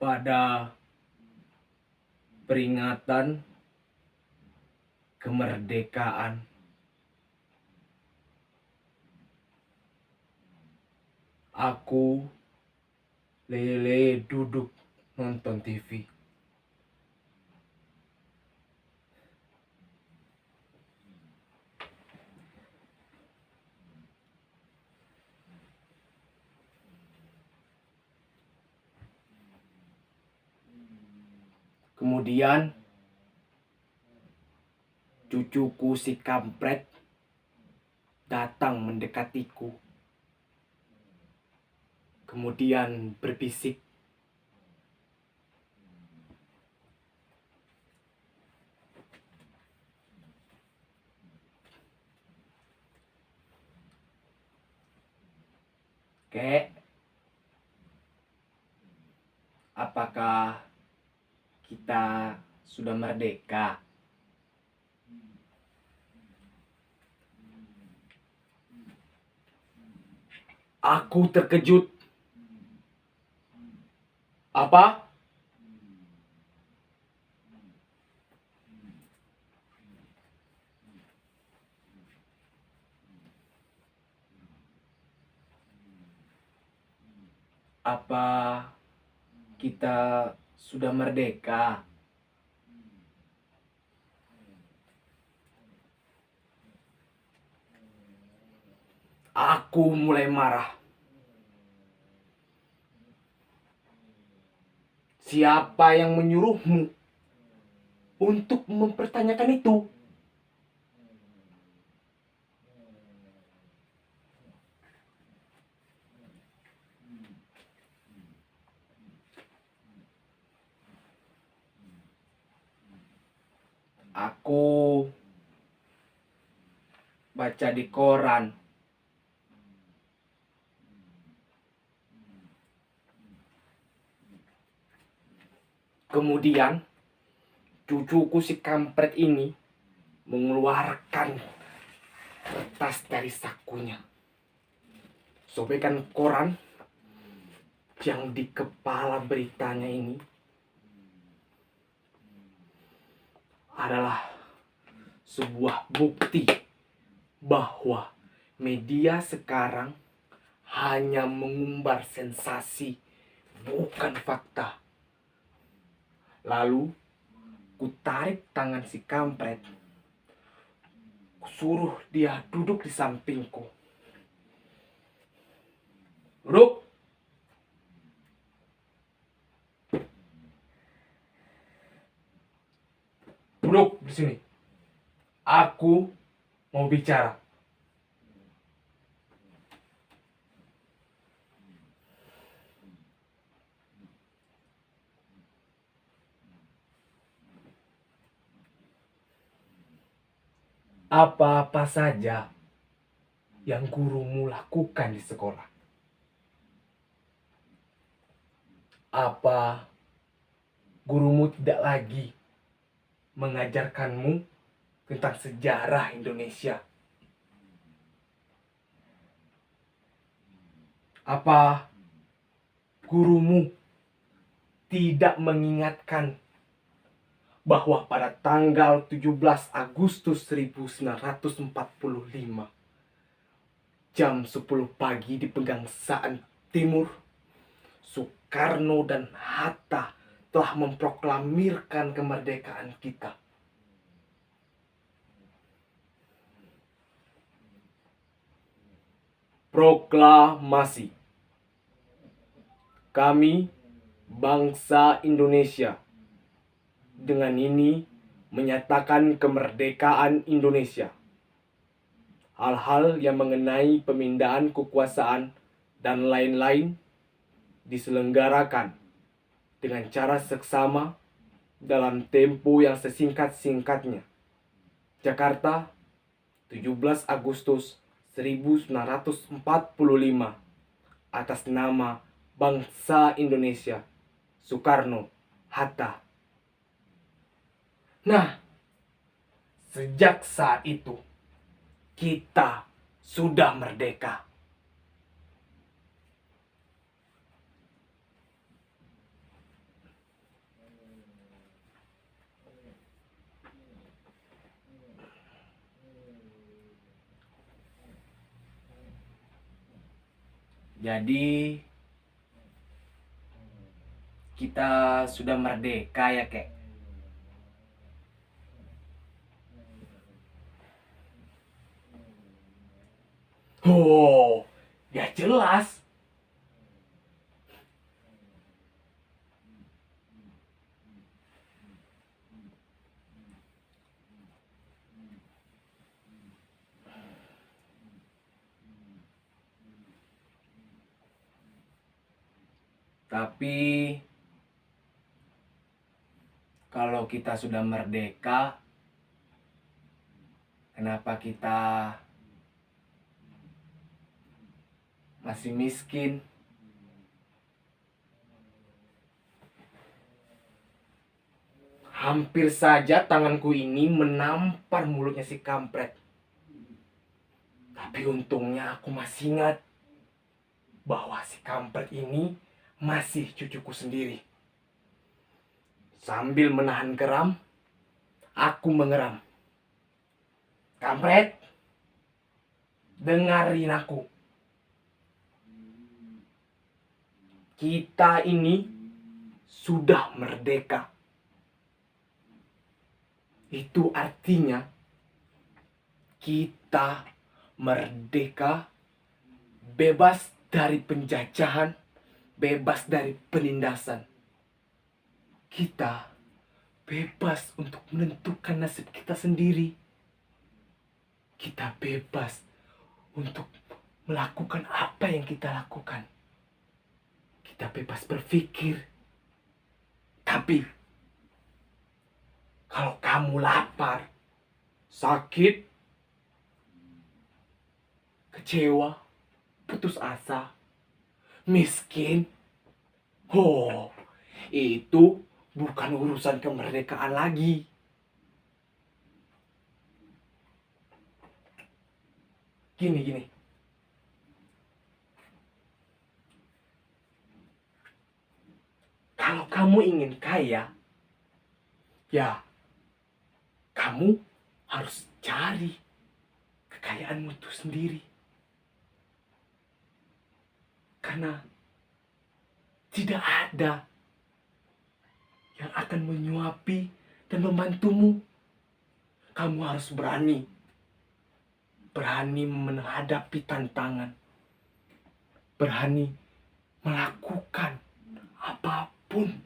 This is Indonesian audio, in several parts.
pada peringatan kemerdekaan. Aku lele duduk nonton TV. Kemudian cucuku si kampret datang mendekatiku. Kemudian berbisik, "Kek, apakah kita sudah merdeka?" Aku terkejut. "Apa?" "Apa kita sudah merdeka?" Aku mulai marah. "Siapa yang menyuruhmu untuk mempertanyakan itu?" "Aku baca di koran." Kemudian cucuku si kampret ini mengeluarkan kertas dari sakunya. Sobekan koran yang di kepala beritanya ini adalah sebuah bukti bahwa media sekarang hanya mengumbar sensasi, bukan fakta. Lalu kutarik tangan si kampret, kusuruh dia duduk di sampingku. "Duduk!" "Duduk di sini. Aku mau bicara." "Apa-apa saja yang gurumu lakukan di sekolah? Apa gurumu tidak lagi mengajarkanmu tentang sejarah Indonesia? Apa gurumu tidak mengingatkan bahwa pada tanggal 17 Agustus 1945 jam 10 pagi di Pegangsaan Timur, Soekarno dan Hatta telah memproklamirkan kemerdekaan kita? Proklamasi. Kami, bangsa Indonesia, dengan ini menyatakan kemerdekaan Indonesia. Hal-hal yang mengenai pemindahan kekuasaan dan lain-lain diselenggarakan dengan cara seksama dalam tempo yang sesingkat-singkatnya. Jakarta, 17 Agustus 1945, atas nama bangsa Indonesia, Soekarno, Hatta. Nah, sejak saat itu kita sudah merdeka. Jadi kita sudah merdeka ya kek. Oh, ya jelas. Tapi kalau kita sudah merdeka, kenapa kita masih miskin? Hampir saja tanganku ini menampar mulutnya si kampret. Tapi untungnya aku masih ingat bahwa si kampret ini masih cucuku sendiri. Sambil menahan geram, aku mengeram. Kampret, dengarin aku. Kita ini sudah merdeka. Itu artinya kita merdeka, bebas dari penjajahan, bebas dari penindasan. Kita bebas untuk menentukan nasib kita sendiri. Kita bebas untuk melakukan apa yang kita lakukan. Kita bebas berpikir. Tapi kalau kamu lapar, sakit, kecewa, putus asa, miskin, itu bukan urusan kemerdekaan lagi. Gini. Kalau kamu ingin kaya, ya kamu harus cari kekayaanmu itu sendiri. Karena tidak ada yang akan menyuapi dan membantumu. Kamu harus berani menghadapi tantangan, berani melakukan apapun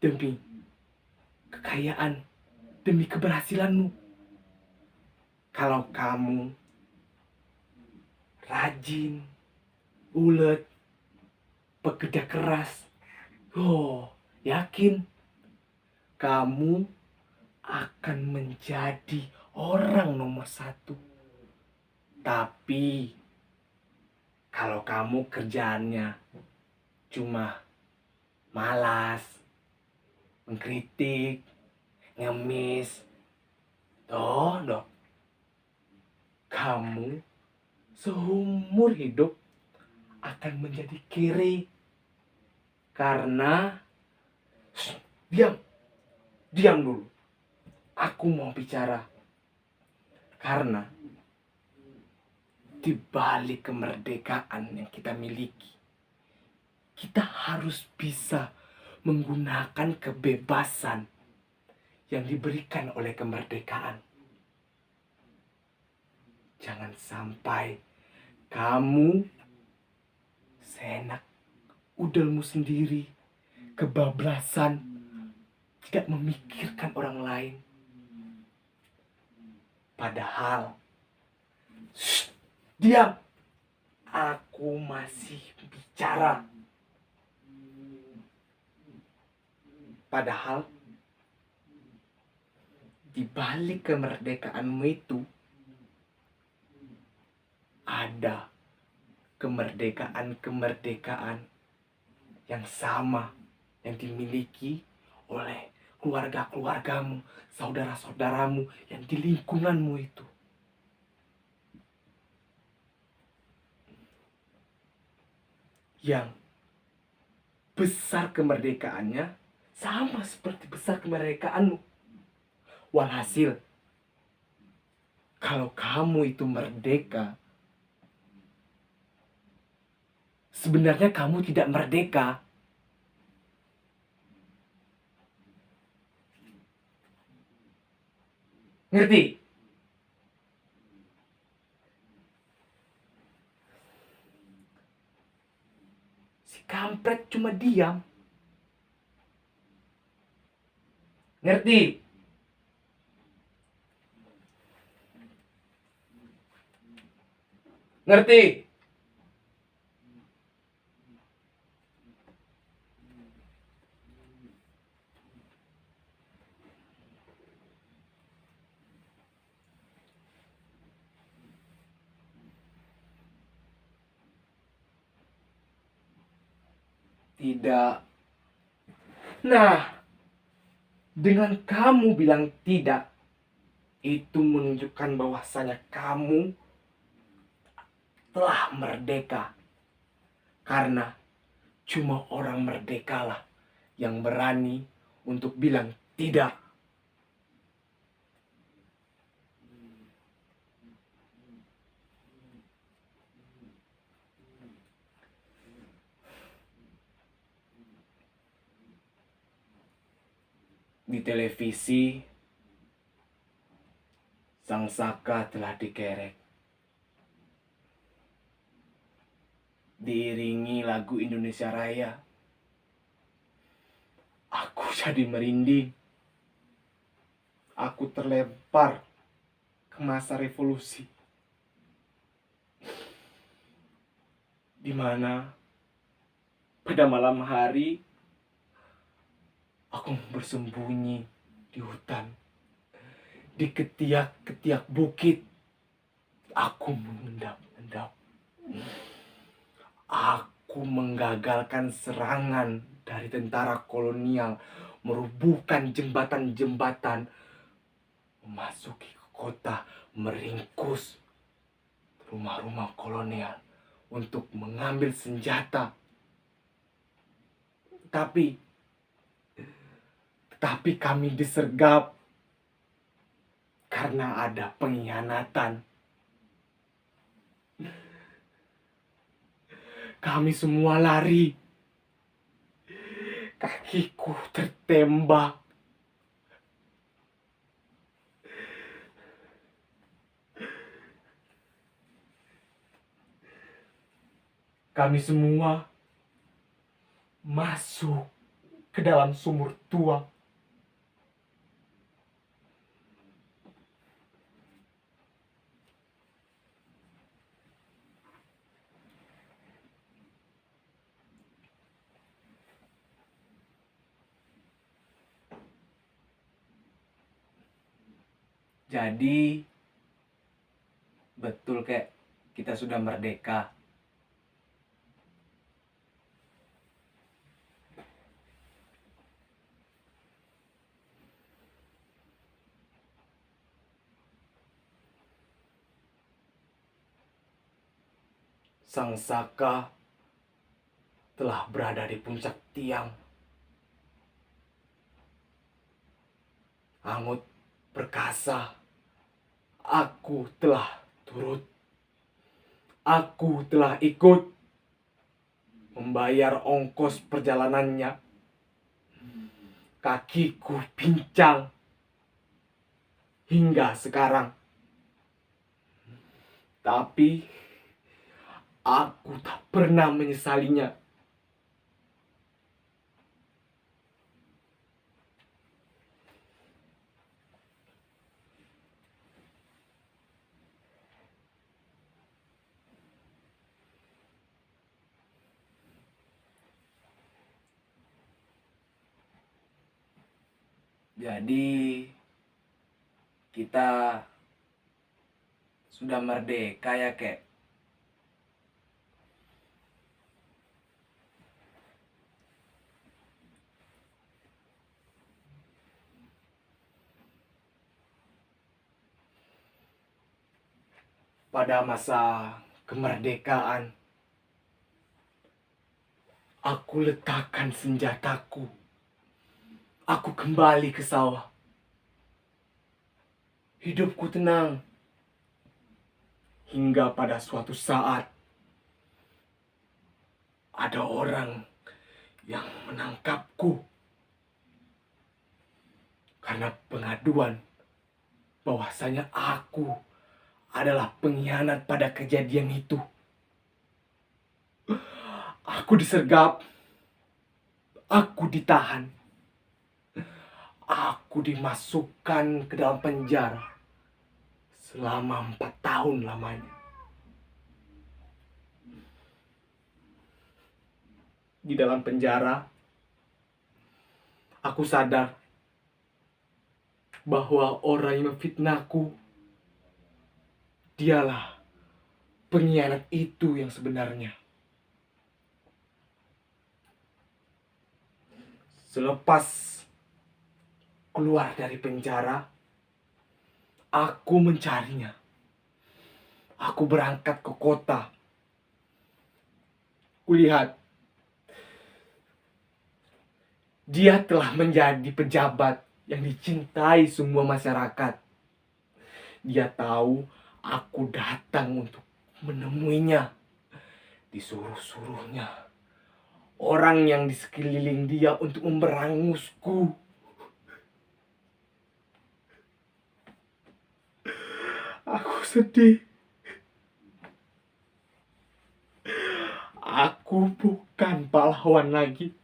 demi kekayaan, demi keberhasilanmu. Kalau kamu rajin, ulet, bekerja keras, yakin kamu akan menjadi orang nomor 1. Tapi kalau kamu kerjaannya cuma malas, mengkritik, ngemis, kamu seumur hidup akan menjadi kere. Karena diam dulu. Aku mau bicara. Karena di balik kemerdekaan yang kita miliki, kita harus bisa menggunakan kebebasan yang diberikan oleh kemerdekaan. Jangan sampai kamu seenak udelmu sendiri, kebablasan, tidak memikirkan orang lain. Padahal, diam, aku masih bicara. Padahal, di balik kemerdekaanmu itu, ada kemerdekaan yang sama yang dimiliki oleh keluarga-keluargamu, saudara-saudaramu yang di lingkunganmu itu. Yang besar kemerdekaannya sama seperti besar kemerdekaanmu. Walhasil, kalau kamu itu merdeka, sebenarnya kamu tidak merdeka. Ngerti? Si kampret cuma diam. Ngerti? Ngerti? Tidak. Nah, dengan kamu bilang tidak, itu menunjukkan bahwasanya kamu telah merdeka. Karena cuma orang merdekalah yang berani untuk bilang tidak. Di televisi, Sang Saka telah dikerek. Diiringi lagu Indonesia Raya. Aku jadi merinding. Aku terlempar ke masa revolusi. Di mana pada malam hari aku bersembunyi di hutan, di ketiak-ketiak bukit. Aku mengendap-endap. Aku menggagalkan serangan dari tentara kolonial, merubuhkan jembatan-jembatan, memasuki kota, meringkus rumah-rumah kolonial untuk mengambil senjata. Tapi kami disergap karena ada pengkhianatan. Kami semua lari. Kakiku tertembak. Kami semua masuk ke dalam sumur tua. Jadi, betul kayak kita sudah merdeka. Sang Saka telah berada di puncak tiang. Angut perkasa, aku telah turut. Aku telah ikut membayar ongkos perjalanannya. Kakiku pincang hingga sekarang. Tapi aku tak pernah menyesalinya. Jadi kita sudah merdeka ya, kek. Pada masa kemerdekaan, aku letakkan senjataku. Aku kembali ke sawah. Hidupku tenang. Hingga pada suatu saat, ada orang yang menangkapku karena pengaduan bahwasanya aku adalah pengkhianat pada kejadian itu. Aku disergap, aku ditahan, aku dimasukkan ke dalam penjara selama 4 tahun lamanya. Di dalam penjara, aku sadar bahwa orang yang memfitnahku dialah pengkhianat itu yang sebenarnya. Selepas keluar dari penjara, aku mencarinya. Aku berangkat ke kota. Kulihat dia telah menjadi pejabat yang dicintai semua masyarakat. Dia tahu aku datang untuk menemuinya. Disuruh-suruhnya orang yang di sekeliling dia untuk memberangusku. Aku sedih. Aku bukan pahlawan lagi.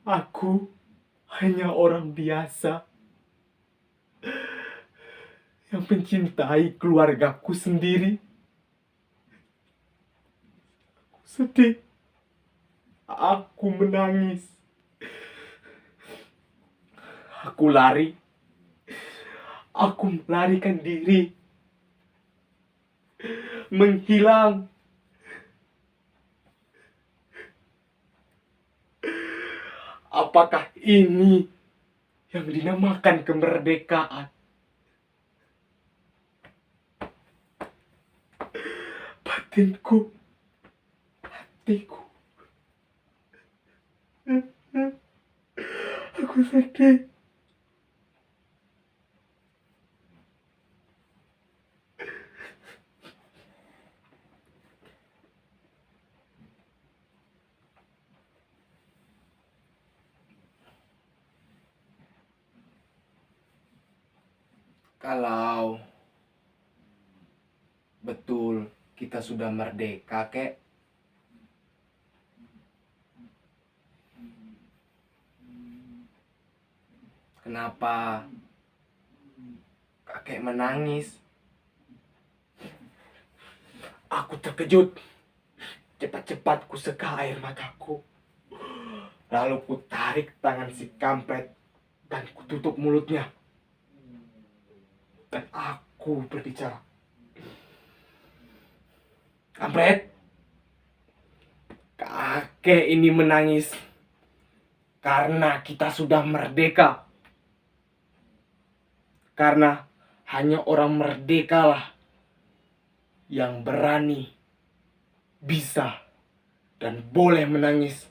Aku hanya orang biasa yang mencintai keluargaku sendiri. Aku sedih. Aku menangis. Aku lari. Aku melarikan diri. Menghilang. Apakah ini yang dinamakan kemerdekaan? Batinku, hatiku. Aku sedih. Kalau betul kita sudah merdeka, kek, kenapa kakek menangis? Aku terkejut. Cepat-cepat ku seka air mataku. Lalu ku tarik tangan si kampret dan ku tutup mulutnya. Dan aku berbicara. Kampret, kakek ini menangis karena kita sudah merdeka. Karena hanya orang merdeka lah yang berani, bisa, dan boleh menangis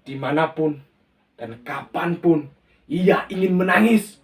dimanapun dan kapanpun ia ingin menangis.